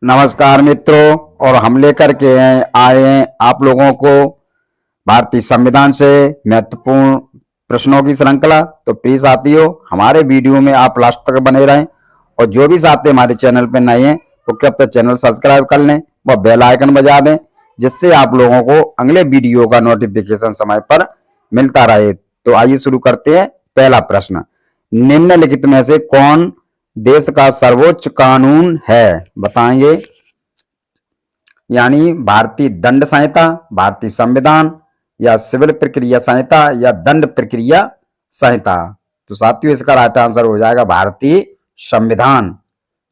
नमस्कार मित्रों, और हम लेकर के आए हैं आप लोगों को भारतीय संविधान से महत्वपूर्ण प्रश्नों की श्रृंखला। तो प्लीज साथियों, हमारे वीडियो में आप लास्ट तक बने रहें, और जो भी साथी हमारे चैनल पर नए हैं वो कृपया चैनल सब्सक्राइब कर लें व बेल आइकन बजा दें, जिससे आप लोगों को अगले वीडियो का नोटिफिकेशन समय पर मिलता रहे। तो आइए शुरू करते हैं। पहला प्रश्न, निम्नलिखित में से कौन देश का सर्वोच्च कानून है? बताएंगे। यानी भारतीय दंड संहिता, भारतीय संविधान, या सिविल प्रक्रिया संहिता, या दंड प्रक्रिया संहिता। तो साथियों, इसका राइट आंसर हो जाएगा भारतीय संविधान,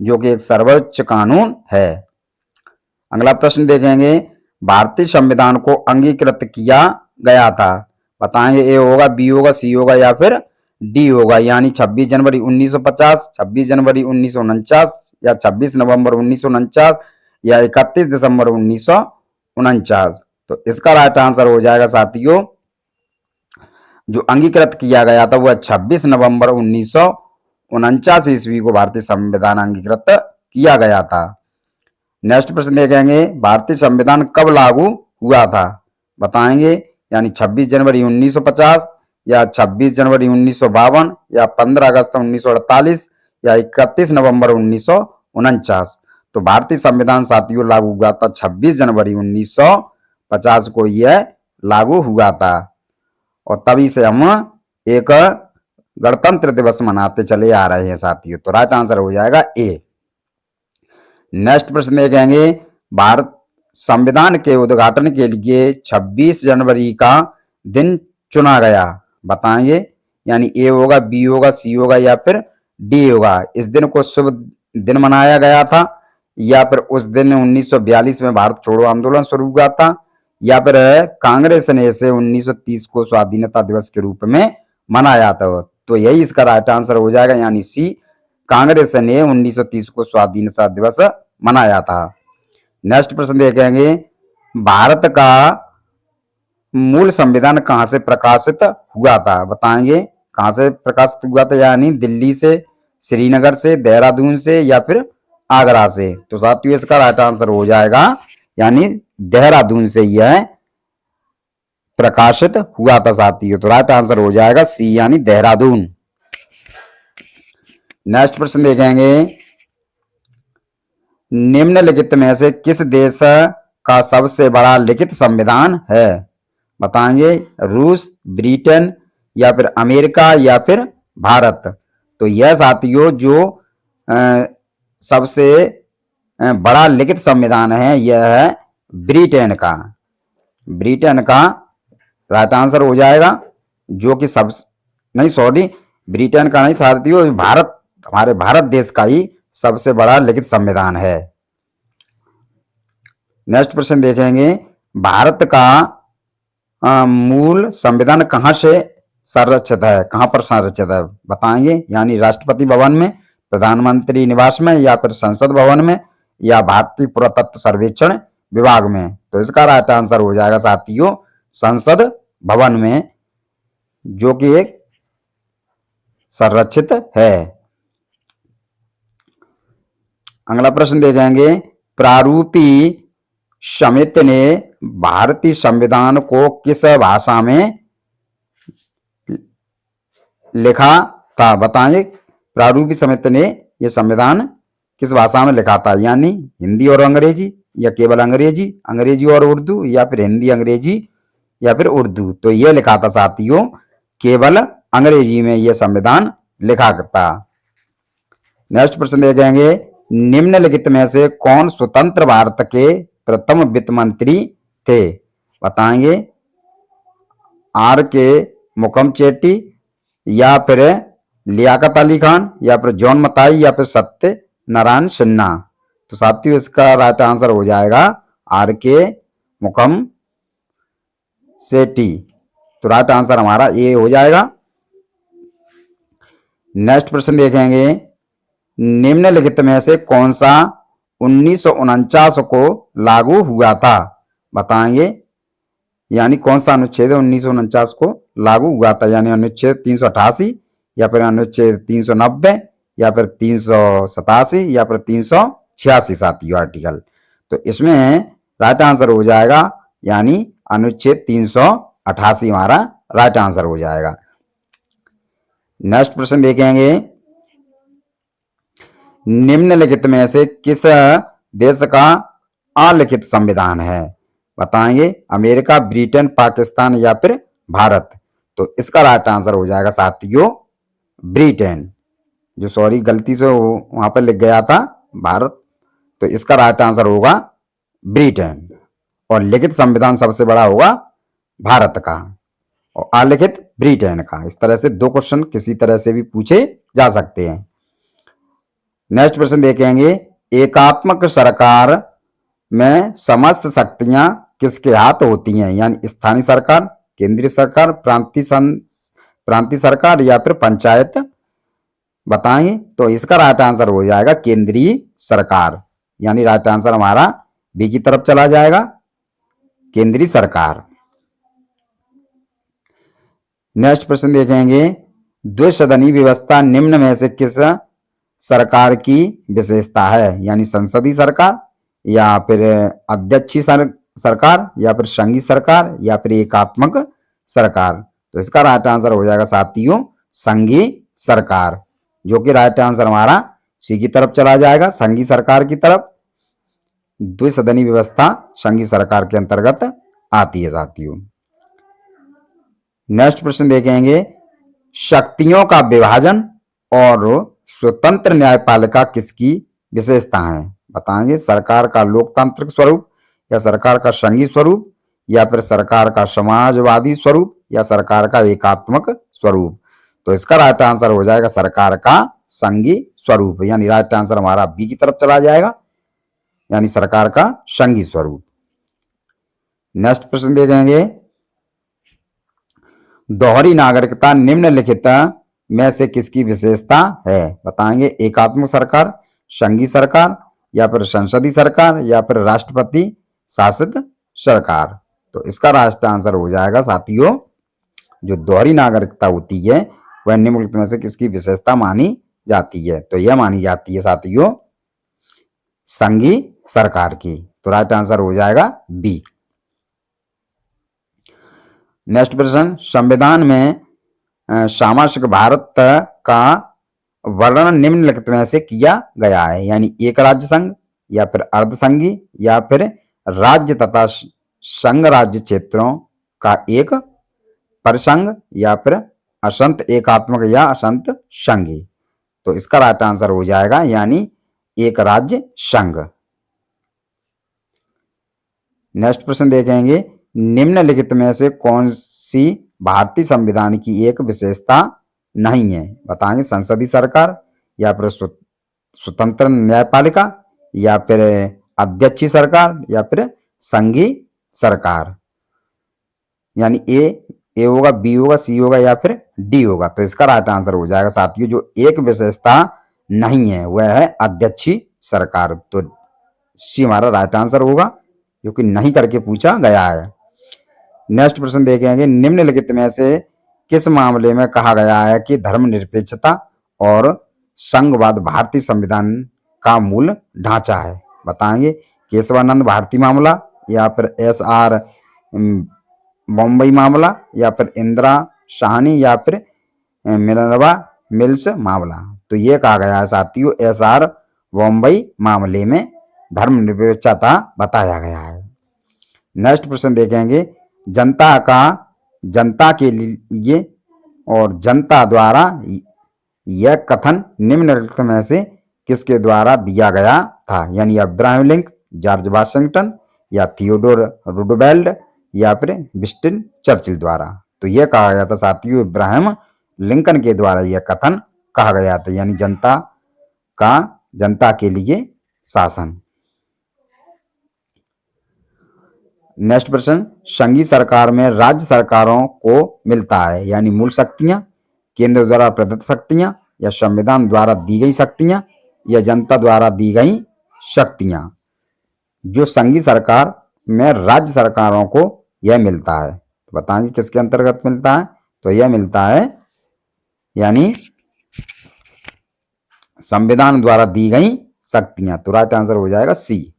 जो कि एक सर्वोच्च कानून है। अगला प्रश्न देखेंगे, भारतीय संविधान को अंगीकृत किया गया था। बताएंगे। ए होगा, बी होगा, सी होगा, या फिर डी होगा। यानी 26 जनवरी 1950, 26 जनवरी 1949, या 26 नवंबर 1949, या 31 दिसंबर 1949। तो इसका राइट आंसर हो जाएगा साथियों, जो अंगीकृत किया गया था वह 26 नवंबर 1949 ईस्वी को भारतीय संविधान अंगीकृत किया गया था। नेक्स्ट प्रश्न देखेंगे, भारतीय संविधान कब लागू हुआ था? बताएंगे। यानी 26 जनवरी 1950, या 26 जनवरी 1952, या 15 अगस्त 1948, या 31 नवंबर 1949। तो भारतीय संविधान साथियों लागू हुआ था 26 जनवरी 1950 को यह लागू हुआ था, और तभी से हम एक गणतंत्र दिवस मनाते चले आ रहे हैं साथियों। तो राइट आंसर हो जाएगा ए। नेक्स्ट प्रश्न देखेंगे, भारत संविधान के उद्घाटन के लिए 26 जनवरी का दिन चुना गया। बताएंगे। यानी ए होगा, बी होगा, सी होगा, या फिर डी होगा। इस दिन को शुभ दिन मनाया गया था, या फिर उस दिन 1942 में भारत छोड़ो आंदोलन शुरू हुआ था, या फिर कांग्रेस ने इसे 1930 को स्वाधीनता दिवस के रूप में मनाया था। तो यही इसका राइट आंसर हो जाएगा, यानी सी, कांग्रेस ने 1930 को स्वाधीनता दिवस मनाया था। नेक्स्ट प्रश्न देखेंगे, भारत का मूल संविधान कहां से प्रकाशित हुआ था? बताएंगे। कहां से प्रकाशित हुआ था? यानी दिल्ली से, श्रीनगर से, देहरादून से, या फिर आगरा से। तो साथियों, इसका राइट आंसर हो जाएगा, यानी देहरादून से यह प्रकाशित हुआ था साथियों। तो राइट आंसर हो जाएगा सी, यानी देहरादून। नेक्स्ट प्रश्न देखेंगे, निम्नलिखित में से किस देश का सबसे बड़ा लिखित संविधान है? बताएंगे। रूस, ब्रिटेन, या फिर अमेरिका, या फिर भारत। तो यह साथियों जो सबसे बड़ा लिखित संविधान है, यह है ब्रिटेन का। ब्रिटेन का राइट आंसर हो जाएगा, जो कि सब नहीं, सॉरी, ब्रिटेन का नहीं साथियों, भारत, हमारे भारत देश का ही सबसे बड़ा लिखित संविधान है। नेक्स्ट प्रश्न देखेंगे, भारत का मूल संविधान कहां से संरक्षित है? कहां पर संरक्षित है? बताएंगे। यानी राष्ट्रपति भवन में, प्रधानमंत्री निवास में, या फिर संसद भवन में, या भारतीय पुरातत्व सर्वेक्षण विभाग में। तो इसका राइट आंसर हो जाएगा साथियों, संसद भवन में, जो कि एक संरक्षित है। अगला प्रश्न देखेंगे, प्रारूपी समिति ने भारतीय संविधान को किस भाषा में लिखा था? बताएंगे। प्रारूपी समिति ने यह संविधान किस भाषा में लिखा था? यानी हिंदी और अंग्रेजी, या केवल अंग्रेजी, अंग्रेजी और उर्दू, या फिर हिंदी, अंग्रेजी, या फिर उर्दू। तो यह लिखा था साथियों केवल अंग्रेजी में यह संविधान लिखा था। नेक्स्ट प्रश्न देखेंगे, निम्नलिखित में से कौन स्वतंत्र भारत के प्रथम वित्त मंत्री थे? बताएंगे। आर के मुखम-चेट्टी, या फिर लियाकत अली खान, या फिर जॉन मथाई, या फिर सत्य नारायण सिन्हा। तो साथियों, इसका राइट आंसर हो जाएगा आर के मुखम-चेट्टी। तो राइट आंसर हमारा ए हो जाएगा। नेक्स्ट प्रश्न देखेंगे, निम्नलिखित में से कौन सा 1949 को लागू हुआ था? बताएंगे। यानी कौन सा अनुच्छेद 1949 को लागू हुआ था? यानी अनुच्छेद 388, या फिर अनुच्छेद 390, या फिर 387, या फिर 300 86 साथियों आर्टिकल। तो इसमें राइट आंसर हो जाएगा यानी अनुच्छेद 388 हमारा राइट आंसर हो जाएगा। नेक्स्ट प्रश्न देखेंगे, निम्नलिखित में से किस देश का अलिखित संविधान है? बताएंगे अमेरिका, ब्रिटेन, पाकिस्तान या फिर भारत। तो इसका राइट आंसर हो जाएगा साथियों ब्रिटेन। जो सॉरी गलती से वहां पर लिख गया था भारत, तो इसका राइट आंसर होगा ब्रिटेन। और लिखित संविधान सबसे बड़ा होगा भारत का और अलिखित ब्रिटेन का। इस तरह से दो क्वेश्चन किसी तरह से भी पूछे जा सकते हैं। नेक्स्ट प्रश्न देखेंगे, एकात्मक सरकार में समस्त शक्तियां किसके हाथ होती हैं? यानी स्थानीय सरकार, केंद्रीय सरकार, प्रांतीय सरकार या फिर पंचायत। बताएंगे तो इसका राइट आंसर हो जाएगा केंद्रीय सरकार, यानी राइट आंसर हमारा बी की तरफ चला जाएगा, केंद्रीय सरकार। नेक्स्ट प्रश्न देखेंगे, द्विसदनीय व्यवस्था निम्न में से किस सरकार की विशेषता है? यानी संसदीय सरकार या फिर अध्यक्षीय सरकार या फिर संघीय सरकार या फिर एकात्मक सरकार। तो इसका राइट आंसर हो जाएगा साथियों संघीय सरकार, जो कि राइट आंसर हमारा सी की तरफ चला जाएगा, संघीय सरकार की तरफ। द्विसदनीय व्यवस्था संघीय सरकार के अंतर्गत आती है साथियों। नेक्स्ट प्रश्न देखेंगे, शक्तियों का विभाजन और स्वतंत्र न्यायपालिका किसकी विशेषता है? बताएंगे सरकार का लोकतांत्रिक स्वरूप या सरकार का संघीय स्वरूप या फिर सरकार का समाजवादी स्वरूप या सरकार का एकात्मक स्वरूप। तो इसका राइट आंसर हो जाएगा सरकार का संघीय स्वरूप, यानी राइट आंसर हमारा बी की तरफ चला जाएगा, यानी सरकार का संघीय स्वरूप। नेक्स्ट प्रश्न देखेंगे, दोहरी नागरिकता निम्नलिखित में से किसकी विशेषता है? बताएंगे एकात्मक सरकार, संघीय सरकार या फिर संसदीय सरकार या फिर राष्ट्रपति शासित सरकार। तो इसका राइट आंसर हो जाएगा साथियों जो दोहरी नागरिकता होती है वह निम्नलिखित में से किसकी विशेषता मानी जाती है? तो यह मानी जाती है साथियों संघीय सरकार की। तो राइट आंसर हो जाएगा बी। नेक्स्ट प्रश्न, संविधान में सामाजिक भारत का वर्णन निम्नलिखित में से किया गया है? यानी एक राज्य संघ या फिर अर्धसंघी या फिर राज्य तथा संघ राज्य क्षेत्रों का एक परिसंघ या फिर असंत एकात्मक या असंत संघी। तो इसका राइट आंसर हो जाएगा यानी एक राज्य संघ। नेक्स्ट प्रश्न देखेंगे, निम्नलिखित में से कौन सी भारतीय संविधान की एक विशेषता नहीं है? बताएंगे संसदीय सरकार या फिर स्वतंत्र न्यायपालिका या फिर अध्यक्षीय सरकार या फिर संघीय सरकार। यानी ए होगा, बी होगा, सी होगा या फिर डी होगा। तो इसका राइट आंसर हो जाएगा साथियों जो एक विशेषता नहीं है वह है अध्यक्षीय सरकार। तो सी हमारा राइट आंसर होगा जो कि नहीं करके पूछा गया है। नेक्स्ट प्रश्न देखेंगे, निम्नलिखित में से किस मामले में कहा गया है कि धर्मनिरपेक्षता और संघवाद भारतीय संविधान का मूल ढांचा है? बताएंगे केशवानंद भारती मामला या फिर SR बम्बई मामला या फिर इंदिरा साहनी या फिर मिनर्वा मिल्स मामला। तो ये कहा गया है साथियों SR बम्बई मामले में धर्मनिरपेक्षता बताया गया है। नेक्स्ट प्रश्न देखेंगे, जनता के लिए और जनता द्वारा यह कथन निम्नलिखित में से किसके द्वारा दिया गया था? यानी अब्राहम लिंकन, जॉर्ज वाशिंगटन या थियोडोर रूजवेल्ट या फिर विंस्टन चर्चिल द्वारा। तो यह कहा गया था साथियों इब्राहिम लिंकन के द्वारा यह कथन कहा गया था, यानी जनता के लिए शासन। नेक्स्ट प्रश्न, संघीय सरकार में राज्य सरकारों को मिलता है यानी मूल शक्तियां, केंद्र द्वारा प्रदत्त शक्तियां या संविधान द्वारा दी गई शक्तियां या जनता द्वारा दी गई शक्तियां। जो संघीय सरकार में राज्य सरकारों को यह मिलता है, तो बताएंगे किसके अंतर्गत मिलता है? तो यह मिलता है यानी संविधान द्वारा दी गई शक्तियां। तो राइट आंसर हो जाएगा सी।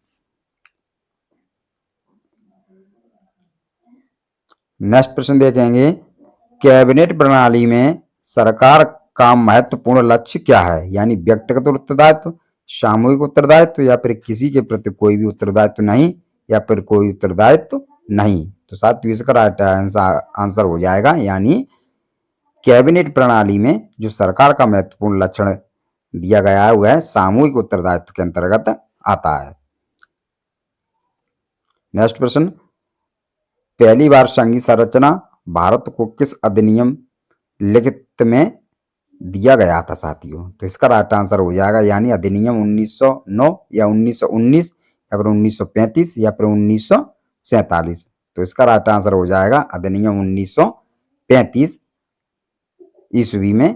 नेक्स्ट प्रश्न देखेंगे, कैबिनेट प्रणाली में सरकार का महत्वपूर्ण लक्ष्य क्या है? यानी व्यक्तिगत उत्तरदायित्व, सामूहिक उत्तरदायित्व, या फिर किसी के प्रति कोई भी उत्तरदायित्व नहीं, या फिर कोई उत्तरदायित्व नहीं। तो साथियों इसका राइट आंसर हो जाएगा यानी कैबिनेट प्रणाली में जो सरकार का महत्वपूर्ण लक्षण दिया गया है वह सामूहिक उत्तरदायित्व के अंतर्गत आता है। नेक्स्ट प्रश्न, पहली बार संघीय संरचना भारत को किस अधिनियम लिखित में दिया गया था साथियों? तो इसका राइट आंसर हो जाएगा यानी अधिनियम 1909 या 1919 या फिर 1935 या फिर 1947। तो इसका राइट आंसर हो जाएगा अधिनियम 1935 ईस्वी में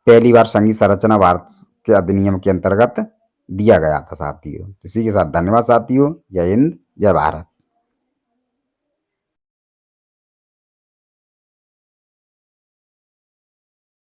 पहली बार संघीय संरचना भारत के अधिनियम के अंतर्गत दिया गया था साथियों। इसी के साथ धन्यवाद साथियों। जय हिंद, जय भारत।